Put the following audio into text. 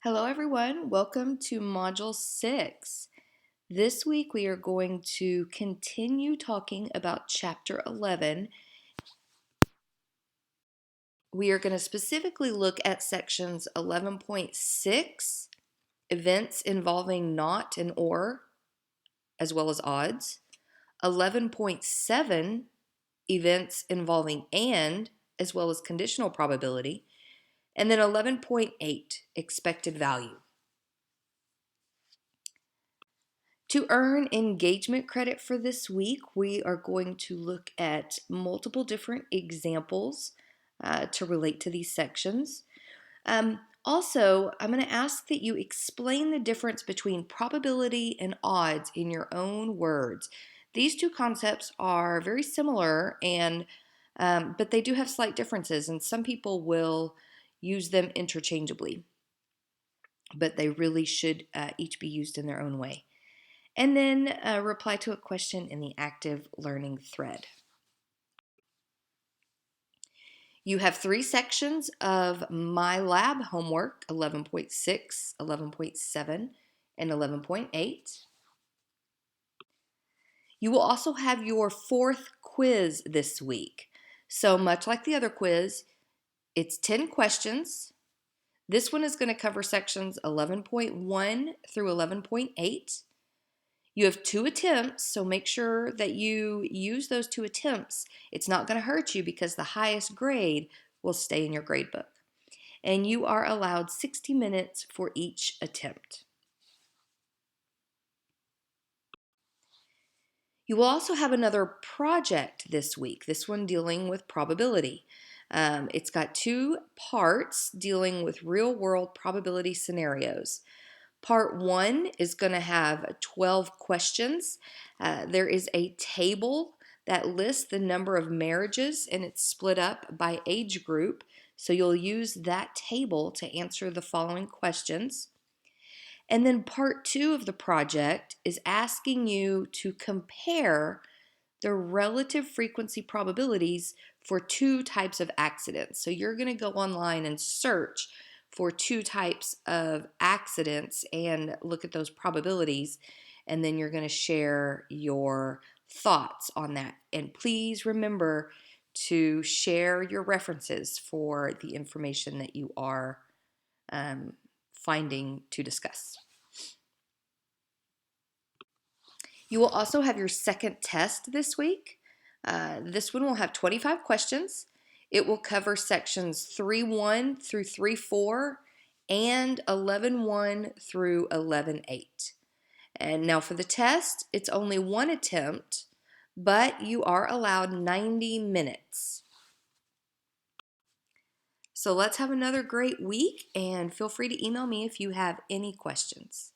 Hello everyone, welcome to Module 6. This week we are going to continue talking about Chapter 11. We are going to specifically look at sections 11.6, events involving not and or, as well as odds, 11.7, events involving and, as well as conditional probability, and then 11.8, expected value. To earn engagement credit for this week, we are going to look at multiple different examples to relate to these sections. Also, I'm going to ask that you explain the difference between probability and odds in your own words. These two concepts are very similar, but they do have slight differences, and some people will use them interchangeably, but they really should each be used in their own way. And then reply to a question in the active learning thread. You have 3 sections of My Lab homework, 11.6, 11.7, and 11.8. You will also have your 4th quiz this week. So much like the other quiz, it's 10 questions. This one is going to cover sections 11.1 through 11.8. You have 2 attempts, so make sure that you use those 2 attempts. It's not going to hurt you because the highest grade will stay in your gradebook. And you are allowed 60 minutes for each attempt. You will also have another project this week, this one dealing with probability. It's got 2 parts dealing with real-world probability scenarios. Part 1 is going to have 12 questions. There is a table that lists the number of marriages, and it's split up by age group. So you'll use that table to answer the following questions. And then part 2 of the project is asking you to compare the relative frequency probabilities for 2 types of accidents. So you're going to go online and search for 2 types of accidents and look at those probabilities, and then you're going to share your thoughts on that. And please remember to share your references for the information that you are finding to discuss. You will also have your second test this week. This one will have 25 questions. It will cover sections 3.1 through 3.4 and 11.1 through 11.8. And now for the test, it's only 1 attempt, but you are allowed 90 minutes. So let's have another great week, and feel free to email me if you have any questions.